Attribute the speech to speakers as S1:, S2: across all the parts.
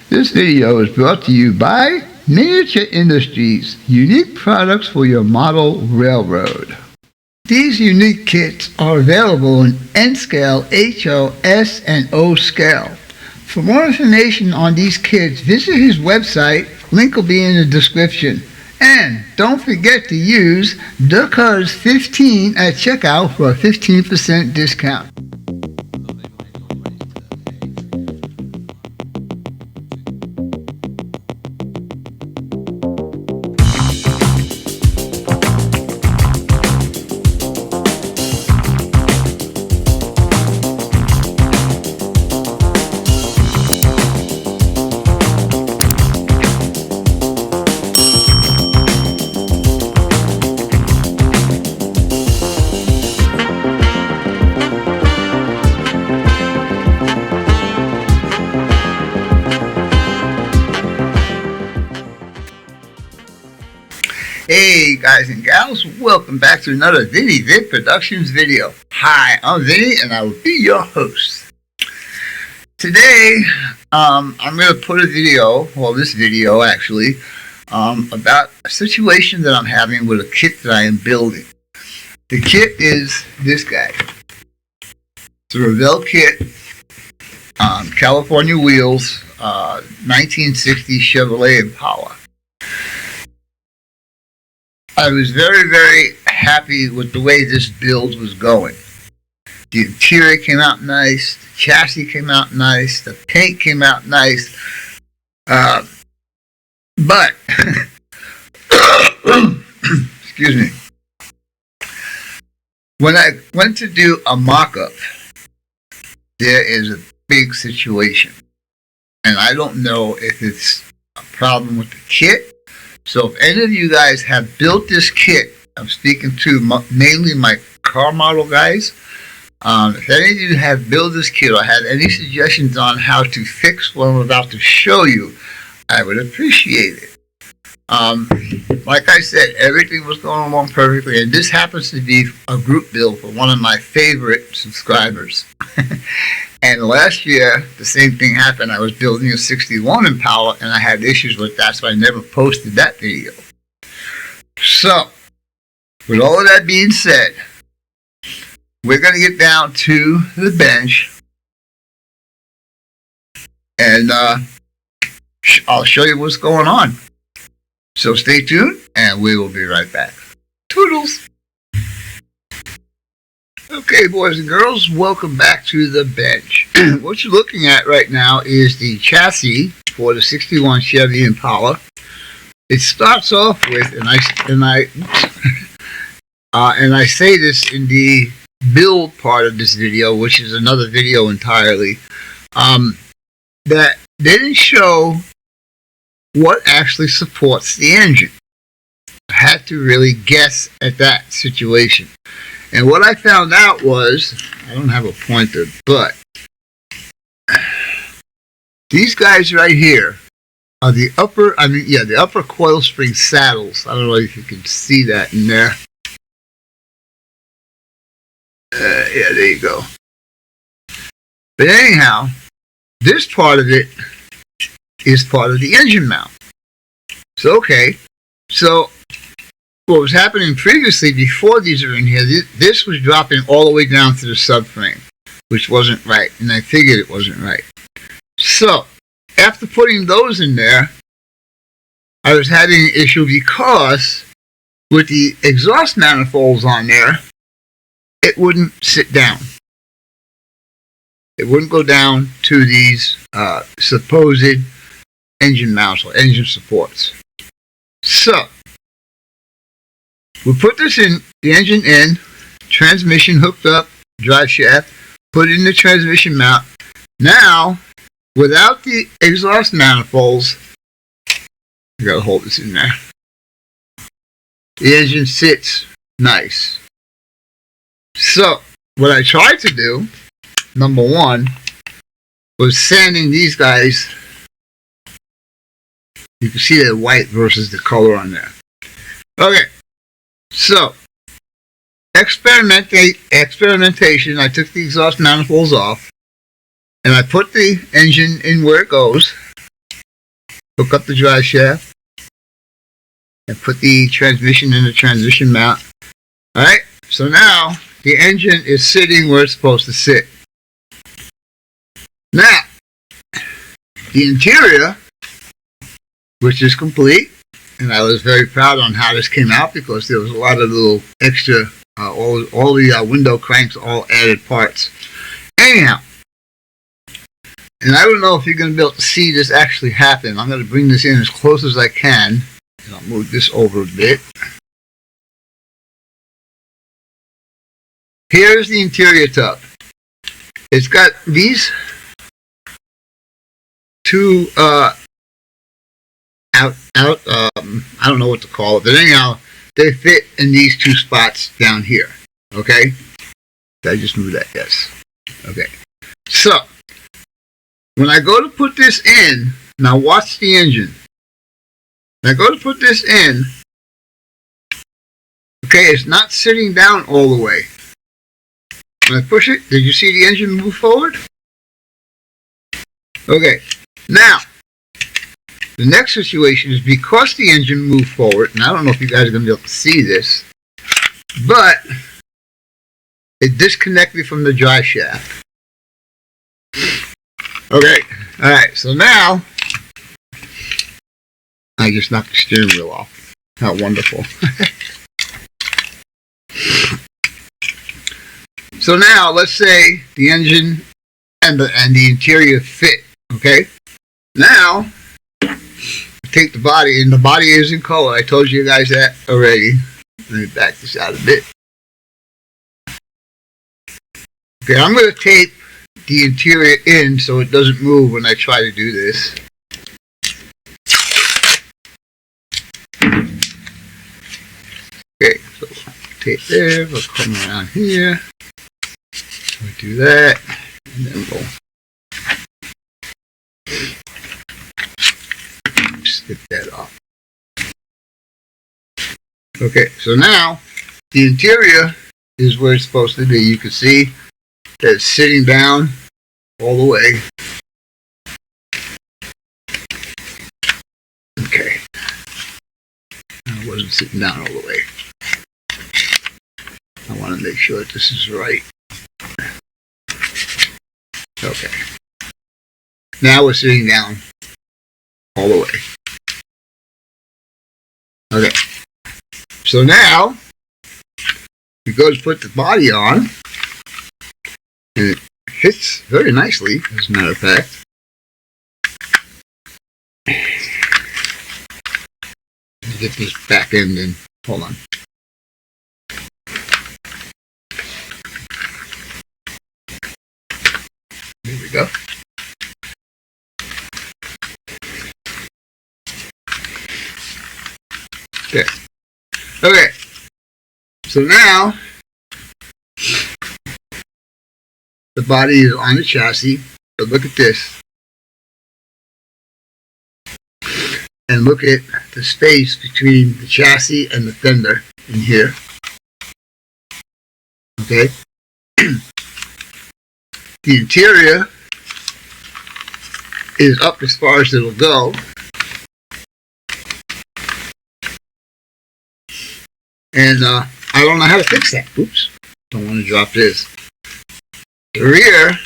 S1: This video is brought to you by Miniature Industries, unique products for your model railroad. These unique kits are available in N scale, HO, S, and O scale. For more information on these kits, visit his website, link will be in the description. And don't forget to use the code 15 at checkout for a 15% discount. Hey guys and gals, welcome back to another Vinny Vid Productions video. Hi, I'm Vinny and I will be your host. Today, I'm going to put a video, well this video actually, about a situation that I'm having with a kit that I am building. The kit is this guy. It's a Revell kit, California wheels, 1960 Chevrolet Impala. I was very, very happy with the way this build was going. The interior came out nice, the chassis came out nice, the paint came out nice, but, excuse me, when I went to do a mock-up, there is a big situation, and I don't know if it's a problem with the kit. So if any of you guys have built this kit, I'm speaking to mainly my car model guys. If any of you have built this kit or had any suggestions on how to fix what I'm about to show you, I would appreciate it. Like I said, everything was going along perfectly, and this happens to be a group build for one of my favorite subscribers. And last year, the same thing happened. I was building a 61 Impala, and I had issues with that, so I never posted that video. So, with all of that being said, we're going to get down to the bench, and I'll show you what's going on. So stay tuned, and we will be right back. Toodles! Okay, boys and girls, welcome back to the bench. What you're looking at right now is the chassis for the 61 Chevy Impala. It starts off with, and I say this in the build part of this video, which is another video entirely, that they didn't show what actually supports the engine. I had to really guess at that situation. And what I found out was, I don't have a pointer, but these guys right here are the upper coil spring saddles. I don't know if you can see that in there. Yeah, there you go. But anyhow, this part of it is part of the engine mount. So, okay. So, what was happening previously, before these are in here, this was dropping all the way down to the subframe, which wasn't right, and I figured it wasn't right. So, after putting those in there, I was having an issue because with the exhaust manifolds on there, it wouldn't sit down. It wouldn't go down to these supposed engine mounts or engine supports. So, we put this in, the engine in, transmission hooked up, drive shaft, put it in the transmission mount. Now, without the exhaust manifolds, I gotta hold this in there. The engine sits nice. So, what I tried to do, number one, was sanding these guys. You can see the white versus the color on there. Okay. So, experimentation, I took the exhaust manifolds off, and I put the engine in where it goes, hook up the drive shaft, and put the transmission in the transition mount. Alright, so now the engine is sitting where it's supposed to sit. Now, the interior, which is complete, and I was very proud on how this came out because there was a lot of little extra, all the window cranks, all added parts. Anyhow, and I don't know if you're going to be able to see this actually happen. I'm going to bring this in as close as I can, and I'll move this over a bit. Here's the interior tub. It's got these two I don't know what to call it, but anyhow, they fit in these two spots down here. Okay? Did I just move that? Yes. Okay. So, when I go to put this in, now watch the engine. When I go to put this in, okay, it's not sitting down all the way. When I push it, did you see the engine move forward? Okay. Now, the next situation is because the engine moved forward, and I don't know if you guys are going to be able to see this, but it disconnected from the drive shaft. Okay, alright, so now, I just knocked the steering wheel off. How wonderful. So now, let's say the engine and the interior fit, okay? Now, take the body, and the body is in color. I told you guys that already. Let me back this out a bit. Okay, I'm going to tape the interior in so it doesn't move when I try to do this. Okay, so tape there, we'll come around here. We'll do that, and then we'll snip that off. Okay, so now the interior is where it's supposed to be. You can see that it's sitting down all the way. Okay. I wasn't sitting down all the way. I want to make sure that this is right. Okay. Now we're sitting down all the way. Okay. So now, we go to put the body on, and it fits very nicely, as a matter of fact. Let me get this back end in. Hold on. There we go. Okay. Okay. So now the body is on the chassis. But look at this. And look at the space between the chassis and the fender in here. Okay. The interior is up as far as it'll go. And I don't know how to fix that. Oops. Don't want to drop this. The rear,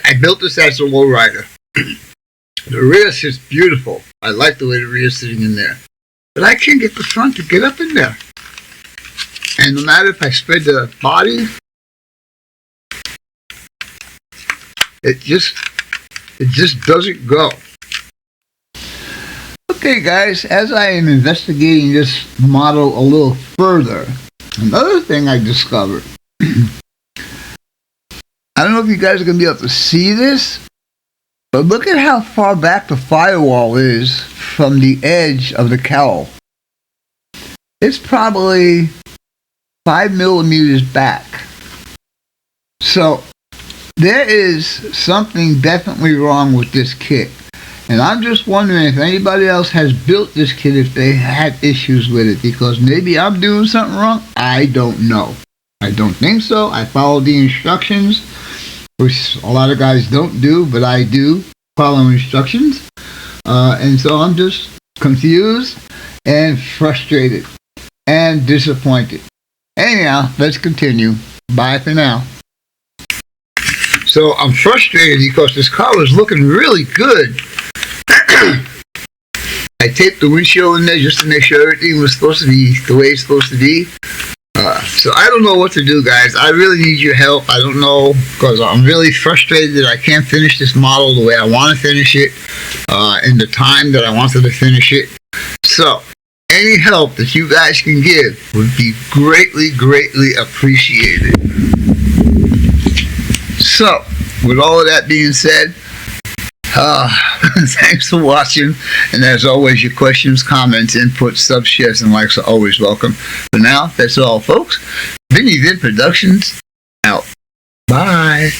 S1: I built this as a lowrider. The rear sits beautiful. I like the way the rear is sitting in there. But I can't get the front to get up in there. And no matter if I spread the body, it just doesn't go. Okay guys, as I am investigating this model a little further, another thing I discovered, I don't know if you guys are going to be able to see this, but look at how far back the firewall is from the edge of the cowl. It's probably 5 millimeters back. So there is something definitely wrong with this kit. And I'm just wondering if anybody else has built this kit, if they had issues with it, because maybe I'm doing something wrong. I don't know. I don't think so. I followed the instructions, which a lot of guys don't do, but I do follow instructions. And so I'm just confused and frustrated and disappointed. Anyhow, let's continue. Bye for now. So I'm frustrated because this car was looking really good. I taped the windshield in there just to make sure everything was supposed to be the way it's supposed to be. So I don't know what to do, guys. I really need your help. I don't know, because I'm really frustrated that I can't finish this model the way I want to finish it in the time that I wanted to finish it. So any help that you guys can give would be greatly, greatly appreciated. So with all of that being said, thanks for watching, and as always, your questions, comments, inputs, subs, shares, and likes are always welcome. For now, that's all, folks. Vinny Vid Productions out. Bye.